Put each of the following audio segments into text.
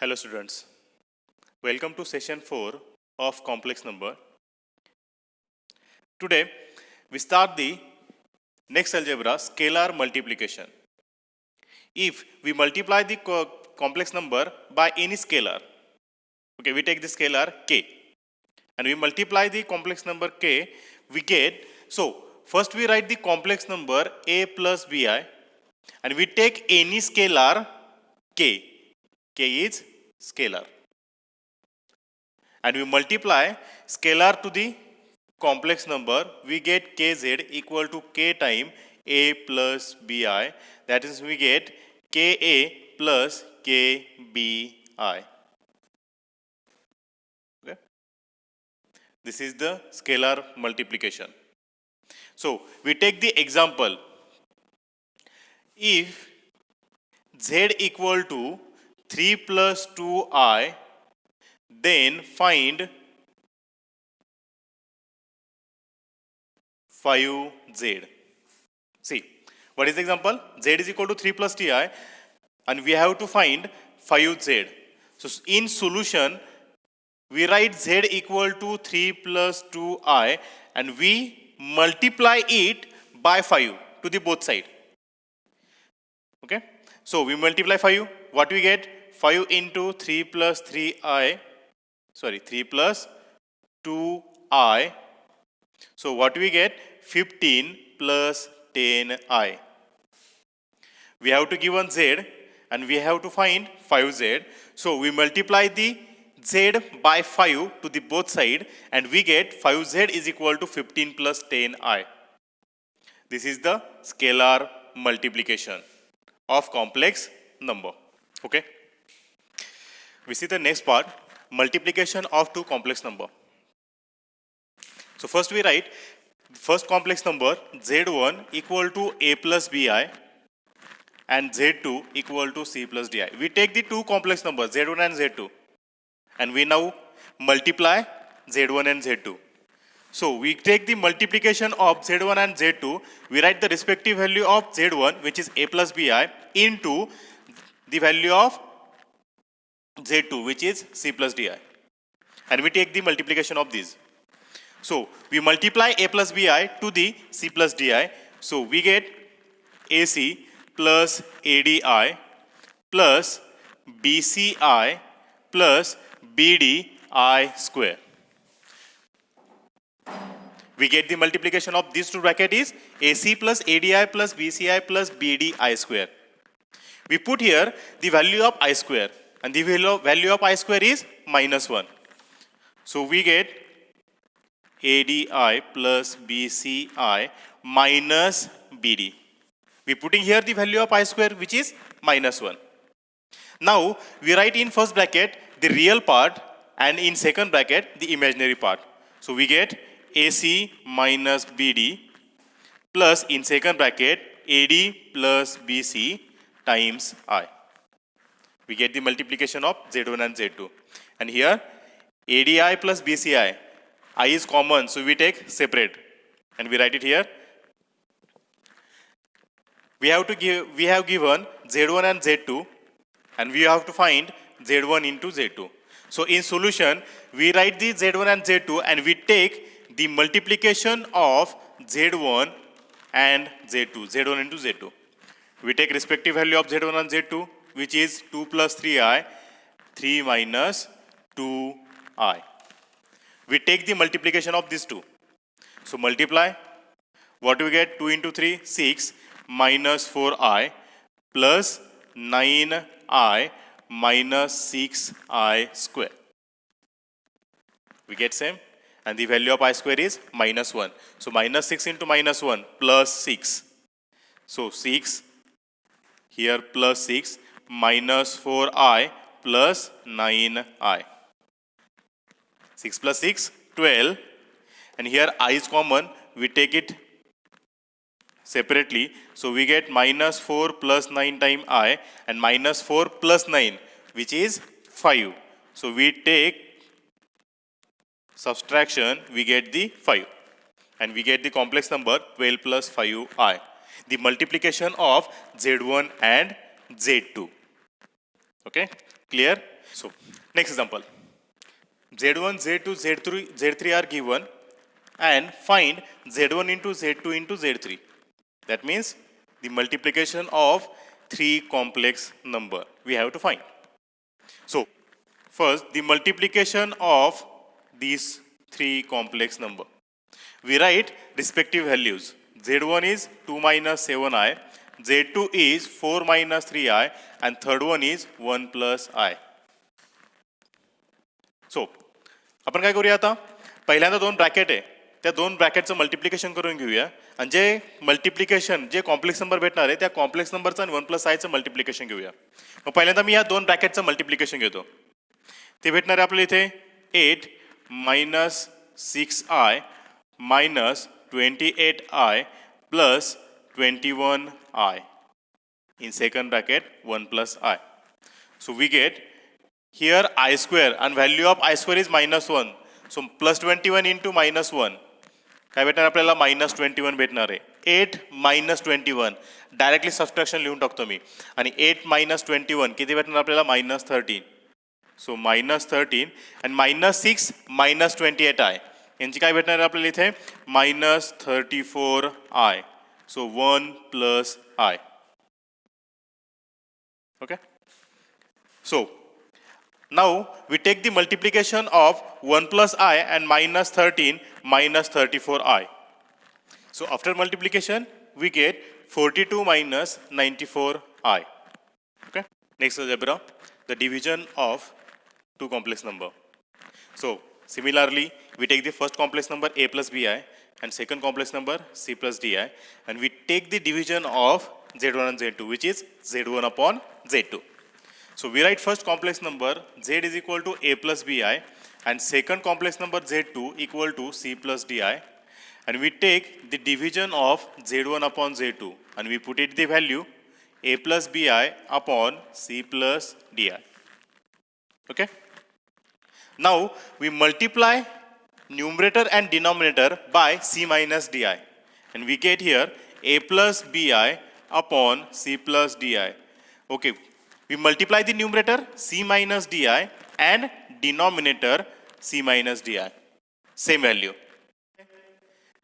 Hello students, welcome to session 4 of complex number. Today we start the next algebra, scalar multiplication. If we multiply the complex number by any scalar, okay, we take the scalar k and we multiply the complex number k, we get, so first we write the complex number a plus bi and we take any scalar k, k is scalar, and we multiply scalar to the complex number, we get kz equal to k time a plus bi, that is we get ka plus kbi. Okay. This is the scalar multiplication. So we take the example, if z equal to 3 plus 2i, then find 5z. See, what is the example? Z is equal to 3 plus ti and we have to find 5z. So in solution, we write z equal to 3 plus 2i and we multiply it by 5 to the both side. Okay. So we multiply 5, what we get? 5 into 3 plus 3i, sorry, 3 plus 2i. So what we get? 15 plus 10i. We have to give one z and we have to find 5z. So we multiply the z by 5 to the both side and we get 5z is equal to 15 plus 10i. This is the scalar multiplication of complex number. Okay. We see the next part, multiplication of two complex number. So first we write first complex number z1 equal to a plus bi and z2 equal to c plus di. We take the two complex numbers z1 and z2 and we now multiply z1 and z2. So we take the multiplication of z1 and z2, we write the respective value of z1, which is a plus bi, into the value of z2, which is c plus di, and we take the multiplication of these. So we multiply a plus bi to the c plus di, so we get ac plus adi plus bci plus bdi square. We get the multiplication of these two brackets is AC plus ADI plus BCI plus BDI square. We put here the value of I square and the value of I square is minus 1. So we get ADI plus BCI minus BD. We putting here the value of I square, which is minus 1. Now we write in first bracket the real part and in second bracket the imaginary part. So we get AC minus BD plus in second bracket AD plus BC times I. We get the multiplication of Z1 and Z2. And here ADI plus BCI, I is common, so we take separate and we write it here. We have given Z1 and Z2 and we have to find Z1 into Z2. So in solution, we write the Z1 and Z2 and we take the multiplication of Z1 and Z2, Z1 into Z2. We take respective value of Z1 and Z2, which is 2 plus 3i, 3 minus 2i. We take the multiplication of these two. So multiply, what do we get? 2 into 3, 6 minus 4i plus 9i minus 6i square. We get same. And the value of I square is minus 1. So minus 6 into minus 1 plus 6. So 6 here plus 6 minus 4i plus 9i. 6 plus 6, 12. And here I is common. We take it separately. So we get minus 4 plus 9 times I and minus 4 plus 9, which is 5. So we take subtraction, we get the 5 and we get the complex number 12 plus 5i. The multiplication of Z1 and Z2. Okay. Clear? So next example. Z1, Z2, Z3 are given and find Z1 into Z2 into Z3. That means the multiplication of three complex number we have to find. So first the multiplication of these three complex number. We write respective values. Z1 is 2 minus 7i, Z2 is 4 minus 3i and third one is 1 plus I. So आपण काय करूया आता पहिल्यांदा दोन bracket आहे त्या दोन ब्रॅकेटचं multiplication करून घेऊया आणि जे मल्टिप्लिकेशन जे कॉम्प्लेक्स नंबर भेटणार आहे त्या कॉम्प्लेक्स नंबरचं आणि 1 प्लस आयचं मल्टिप्लिकेशन घेऊया. मग पहिल्यांदा मी या दोन ब्रॅकेटचं मल्टिप्लिकेशन घेतो. ते भेटणार आहे आपल्या इथे 8 minus 6i minus 28i plus 21i. In second bracket 1 plus I. So we get here I square and value of I square is minus 1. So plus 21 into minus 1. काय भेटणार आपल्याला minus 21 भेटणार आहे. 8 minus 21 डायरेक्टली सबट्रॅक्शन लिहून टाकतो मी आणि 8 minus 21 किती भेटणार आपल्याला minus 13. So minus 13 and minus 6 minus 28i. यांची काय भेटणार आहे आपल्याला इथे minus 34i. So 1 plus I. Okay. So now we take the multiplication of 1 plus I and minus 13 minus 34i. So after multiplication we get 42 minus 94i. Okay. Next algebra, the division of two complex number. So similarly we take the first complex number a plus bi and second complex number c plus di and we take the division of z1 and z2 which is z1 upon z2. So we write first complex number z is equal to a plus bi and second complex number z2 equal to c plus di and we take the division of z1 upon z2 and we put it the value a plus bi upon c plus di. Okay. Now we multiply numerator and denominator by c minus di and we get here a plus bi upon c plus di. Okay, we multiply the numerator c minus di and denominator c minus di. Same value.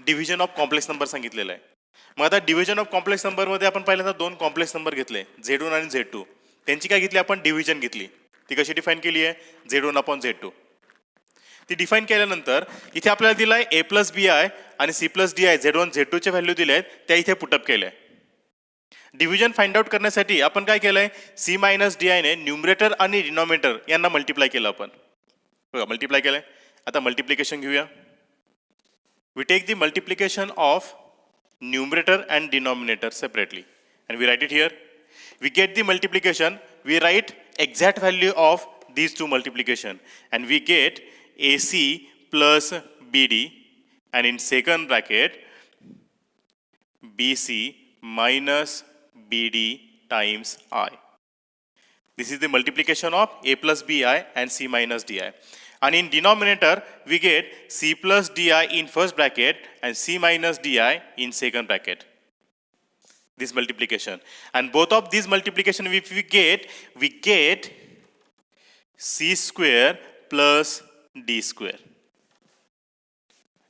Division of complex number सांगितलेलं आहे. मग आता division of complex number मध्ये आपण पहिल्यांदा दोन complex number घेतले Z1 आणि Z2. त्यांची काय घेतली आपण डिव्हिजन घेतली. ती कशी डिफाइन केली आहे Z1 upon Z2. ती डिफाइन केल्यानंतर इथे आपल्याला दिलाय a plus bi आणि c plus di Z1 Z2 चे व्हॅल्यू दिले आहेत त्या इथे पुटअप केल्या. डिव्हिजन फाइंड आउट करण्यासाठी आपण काय केलंय c मायनस di ने न्यूमरेटर आणि डिनॉमिनेटर यांना मल्टिप्लाय केलं आपण. बघा मल्टिप्लाय केलंय. आता मल्टिप्लिकेशन घेऊया. We take the multiplication of numerator and denominator separately and we write it here. We get the multiplication, we write exact value of these two multiplication and we get AC plus BD and in second bracket BC minus BD times I. This is the multiplication of A plus BI and C minus DI. And in denominator, we get C plus DI in first bracket and C minus DI in second bracket. This multiplication. And both of these multiplication, if we get C square plus D square.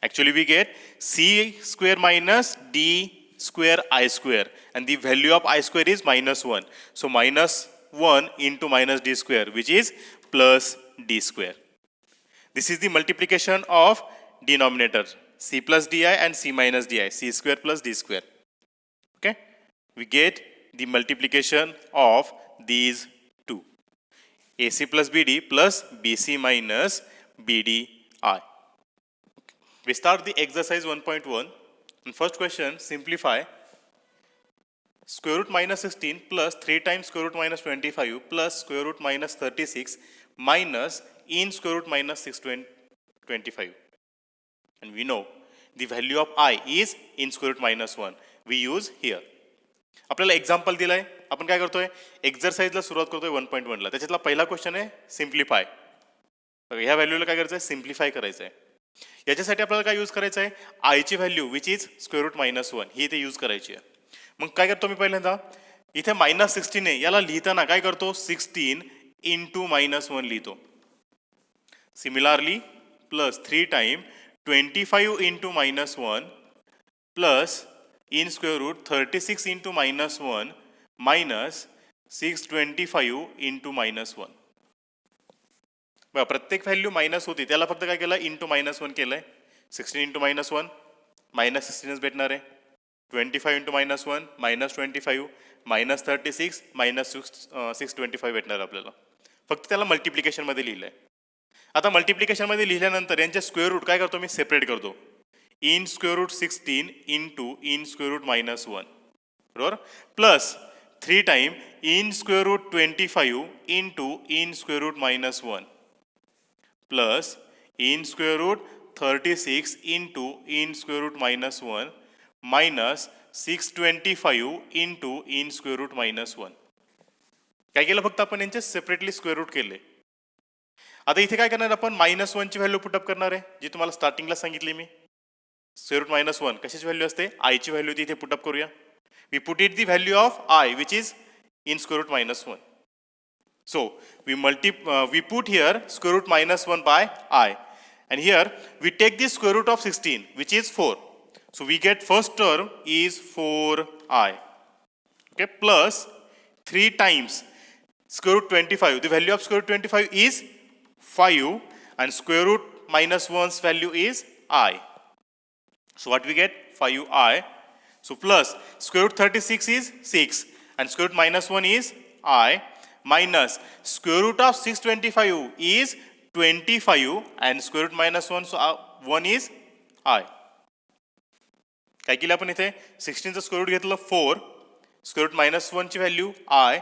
Actually, we get C square minus D square I square. And the value of I square is minus 1. So minus 1 into minus D square, which is plus D square. This is the multiplication of denominator c plus di and c minus di, c square plus d square. Okay, we get the multiplication of these two, ac plus bd plus bc minus bdi. Okay. We start the exercise 1.1 and first question, simplify square root minus 16 plus 3 times square root minus 25 plus square root minus 36 minus in square root minus 625. And we know the value of I is in square root minus 1. We use here. आपल्याला example दिलाय आपण काय करतोय एक्सरसाइजला सुरुवात करतोय 1.1 ला त्याच्यातला पहिला question आहे सिम्प्लिफाय. ह्या व्हॅल्यूला काय करायचं आहे सिम्प्लिफाय करायचं आहे. याच्यासाठी आपल्याला काय यूज करायचं आहे आय ची value which is square root minus 1 ही इथे यूज करायची आहे. मग काय करतो मी पहिल्यांदा इथे -16 आहे याला लिहिताना काय करतो 16 इंटू -1 लिहितो. Similarly plus 3 time 25 into -1 plus in square root 36 into -1 minus 625 into -1. बघा प्रत्येक व्हॅल्यू मायनस होती, त्याला फक्त काय केलं इंटू -1 केलंय. 16 इंटू -1 -16च भेटणार आहे. 25 इंटू -1 -25 -36 -625 भेटणार आपल्याला. फक्त त्याला मल्टिप्लिकेशनमध्ये लिहिलंय. आता मल्टिप्लिकेशनमध्ये लिहिल्यानंतर यांचे स्क्वेअर रूट काय करतो मी सेपरेट करतो. In square root 16 into in square root -1 बरोबर plus 3 time in square root 25 into in square root -1 plus in square root 36 into in square root -1 minus 625 into in square root -1. काय केलं फक्त आपण यांचे सेपरेटली स्क्वेअर रूट केले. आता इथे काय करणार आपण -1 ची व्हॅल्यू पुटअप करणार आहे, जी तुम्हाला स्टार्टिंगला सांगितली मी. स्क्वेअर रूट -1 कशाची व्हॅल्यू असते, आय ची व्हॅल्यू इथे पुटअप करूया. We put it the value of i which is in square root -1. So we put here square root -1 by I, and here we take the square root of 16 which is 4. So we get first term is 4I, okay, plus 3 times square root 25. The value of square root 25 is 5 and square root -1's value is I. So what we get 5I. So plus square root 36 is 6 and square root -1 is I minus square root of 625 is 25 and square root -1 so 1 is I. काय केलं आपण इथे 16 चं square root घेतलं 4, square root -1 ची value I,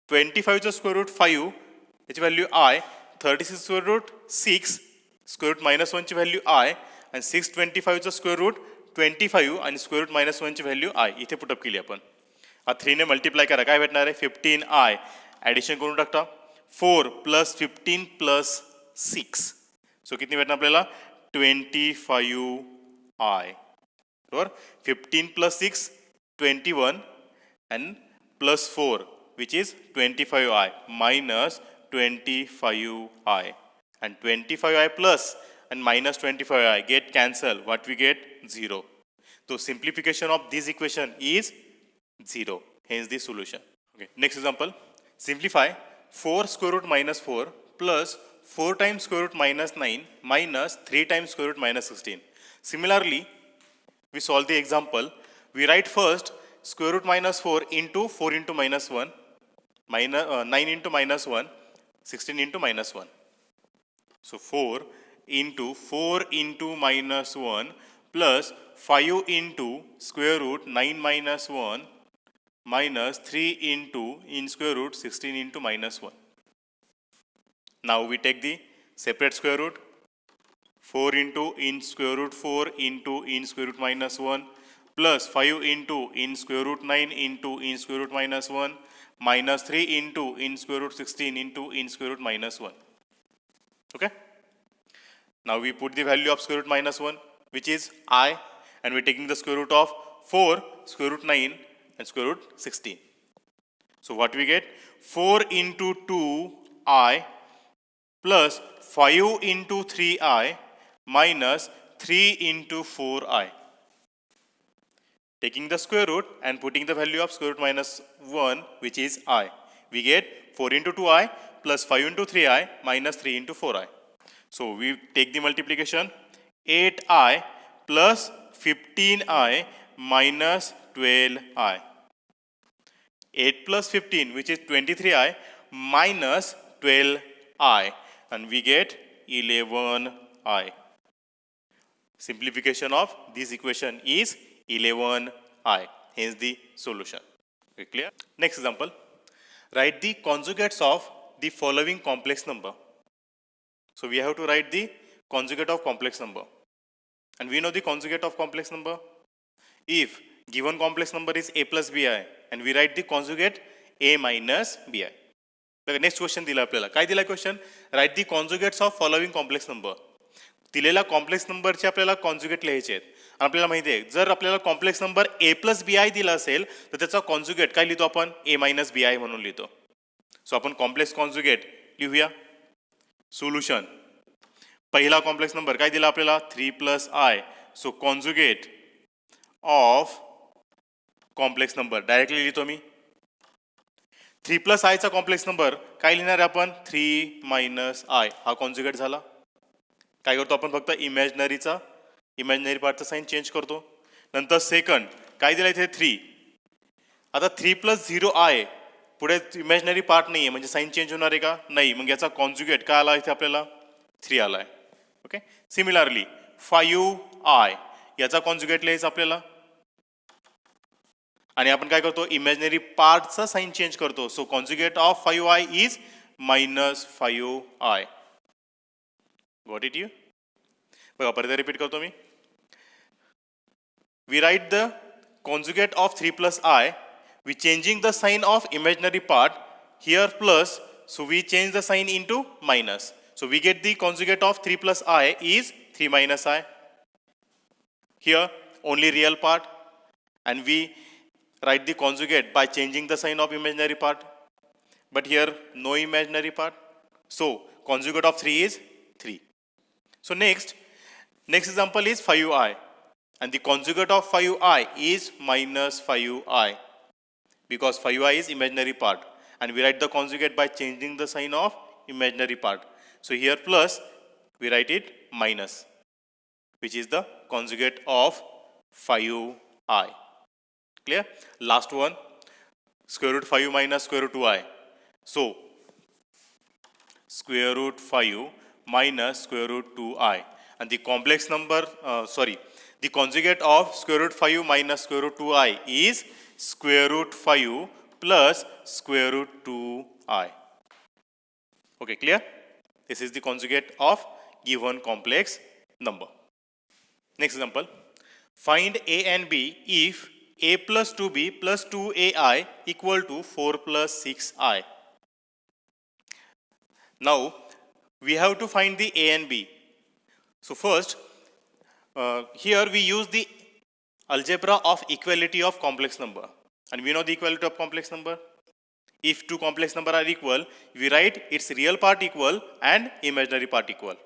25 चं square root 5 याची value I, 36 square root 6 square root -1 ची व्हॅल्यू I आणि 625 चं स्क्वेअर रूट 25 आणि स्क्वेअर रूट -1 ची व्हॅल्यू I इथे पुटअप केली आपण. 3 ने मल्टिप्लाय करा काय भेटणार आहे 15I. ॲडिशन करून टाकता 4 प्लस 15 प्लस 6 सो किती भेटणार आपल्याला 25I बरोबर. 15 plus 6 21 and plus 4 which is 25I minus 25I and 25I plus and minus 25I get cancel. What we get 0. So simplification of this equation is 0. Hence the solution. Okay. Next example. Simplify 4 square root minus 4 plus 4 times square root minus 9 minus 3 times square root minus 16. Similarly, we solve the example. We write first square root minus 4 into 4 into minus 1, minus, 9 into minus 1, 16 into minus 1. So 4 into minus 1 plus 5 into square root 9 minus 1 minus 3 into in square root 16 into minus 1. Now we take the separate square root. 4 into in square root 4 into in square root minus 1 plus 5 into in square root 9 into in square root minus 1 minus 3 into in square root 16 into in square root minus 1. Okay? Now we put the value of square root minus 1 which is I, and we're taking the square root of 4, square root 9 and square root 16. So what we get 4 into 2I plus 5 into 3I minus 3 into 4I. Taking the square root and putting the value of square root minus 1 which is I, we get 4 into 2I plus 5 into 3I minus 3 into 4I. So we take the multiplication 8I plus 15I minus 12I. 8 plus 15 which is 23I minus 12I, and we get 11I. Simplification of this equation is 11I. Hence the solution. Okay, clear? Next example. Write the conjugates of the following complex number. So we have to write the conjugate of complex number. And we know the conjugate of complex number. If given complex number is a plus bi and we write the conjugate a minus bi. The next question दिला आपल्याला. काय दिला question? Write the conjugates of following complex number. दिलेला complex नंबरचे आपल्याला conjugate लिहायचे आहेत. आपल्याला माहिती आहे जर आपल्याला complex number a plus bi दिला असेल तर त्याचा कॉन्जुगेट काय लिहितो आपण a मायनस bi म्हणून लिहितो. सो आपण कॉम्प्लेक्स कॉन्जुगेट लिहूया. सोल्युशन, पहिला कॉम्प्लेक्स नंबर काय दिला आपल्याला 3+i. So conjugate of complex number directly लिहितो मी. 3+i चा कॉम्प्लेक्स नंबर काय लिहिणार आहे आपण 3 - i. हा कॉन्जुगेट झाला. काय करतो आपण फक्त इमॅजिनरी पार्टचा साईन चेंज करतो. नंतर सेकंड काय दिलं इथे 3. आता 3+0i पुढे इमॅजिनरी पार्ट नाही आहे म्हणजे साईन चेंज होणार आहे का नाही. मग याचा कॉन्जुगेट काय आला इथे आपल्याला 3 आला आहे. ओके. सिमिलरली 5i याचा कॉन्जुगेट लिहायचा आपल्याला आणि आपण काय करतो इमॅजिनरी पार्टचा साईन चेंज करतो. So conjugate of 5i is -5i. Got it you. बघा परत रिपीट करतो मी. We write the conjugate of 3+i. We changing the sign of imaginary part. Here plus, so we change the sign into minus. So we get the conjugate of 3+i is 3 - i. Here only real part, and we write the conjugate by changing the sign of imaginary part. But here no imaginary part. So conjugate of 3 is 3. So next example is 5i. And the conjugate of 5i is -5i because 5i is imaginary part and we write the conjugate by changing the sign of imaginary part. So here plus, we write it minus, which is the conjugate of 5i. Clear? Last one, square root 5 minus square root 2i. So square root 5 minus square root 2i, and the complex number, the conjugate of square root 5 minus square root 2i is square root 5 plus square root 2i. Okay, clear? This is the conjugate of given complex number. Next example, find a and b if a plus 2b plus 2ai equal to 4 plus 6i. Now we have to find the a and b. So first, here we use the algebra of equality of complex number, and we know the equality of complex number. If two complex number are equal, we write its real part equal and imaginary part equal.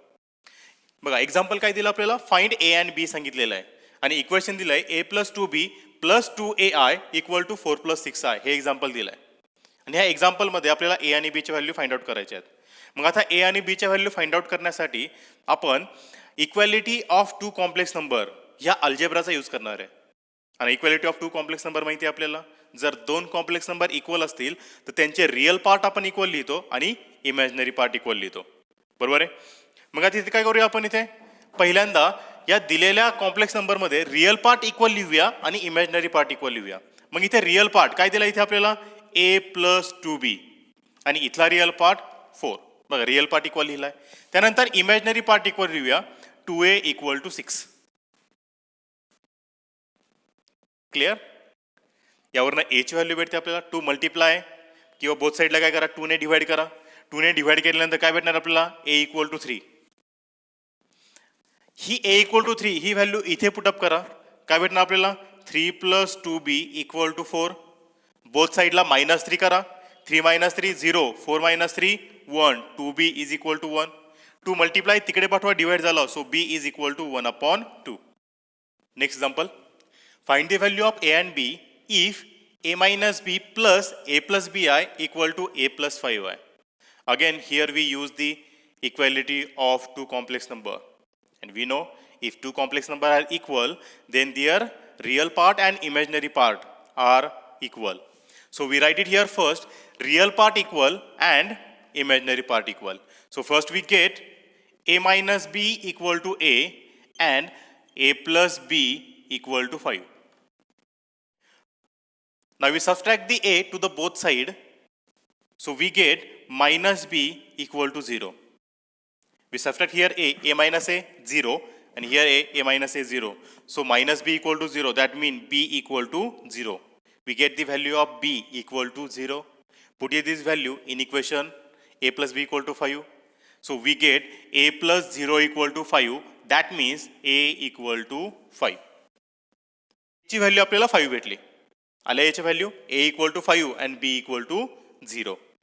बघा example काय दिलं आपल्याला find a and b सांगितलेलं आहे आणि equation दिलं आहे a plus 2b plus 2ai equal to 4 plus 6i. हे एक्झाम्पल दिलं आहे आणि ह्या एक्झाम्पलमध्ये आपल्याला a आणि b ची व्हॅल्यू फाइंड आउट करायचे आहेत. मग आता a आणि b च्या व्हॅल्यू फाइंड आउट करण्यासाठी आपण equality of two complex number ह्या अल्जेब्राचा यूज करणार आहे. आणि equality of two complex number माहिती आहे आपल्याला, जर दोन कॉम्प्लेक्स नंबर इक्वल असतील तर त्यांचे रिअल पार्ट आपण इक्वल लिहितो आणि इमॅजिनरी पार्ट इक्वल लिहितो. बरोबर आहे. मग आता इथे काय करूया आपण, इथे पहिल्यांदा या दिलेल्या कॉम्प्लेक्स नंबरमध्ये रिअल पार्ट इक्वल लिहूया आणि इमॅजिनरी पार्ट इक्वल लिहूया. मग इथे रिअल पार्ट काय दिला इथे आपल्याला a plus 2b आणि इथला रिअल पार्ट 4. बघा रिअल पार्ट इक्वल लिहिलाय. त्यानंतर इमॅजिनरी पार्ट इक्वल लिहूया 2a equal to 6. क्लिअर. यावरनं a ची व्हॅल्यू भेटते आपल्याला 2 मल्टिप्लाय किंवा बोथ साईडला काय करा 2 ने डिवाइड करा. 2 ने डिवाइड केल्यानंतर काय भेटणार आपल्याला a equal to 3. He a equal to 3 he value इथे पुटअप करा. काय भेटणार आपल्याला 3 plus 2b equal to 4. Both साईडला -3 करा. 3 - 3 0, 4 - 3 1, 2b is equal to 1. 2 multiply तिकडे पाठवा डिवाइड झाला, सो b is equal to 1/2. Next example, find the value of a and b if a minus b plus a plus bi equal to a plus 5i. Again here we use the equality of two complex number, and we know if two complex number are equal then their real part and imaginary part are equal. So we write it here first, real part equal and imaginary part equal. So first we get a minus b equal to a and a plus b equal to 5. Now we subtract the a to the both side. So we get minus b equal to 0. We subtract here a minus a 0, and here a minus a 0. So minus b equal to 0, that means b equal to 0. We get the value of b equal to 0. Put here this value in equation a plus b equal to 5. So we get a plus 0 equal to 5. That means a equal to 5. ची value आपल्याला 5 भेटली. आल्या याची value a equal to 5 and b equal to 0.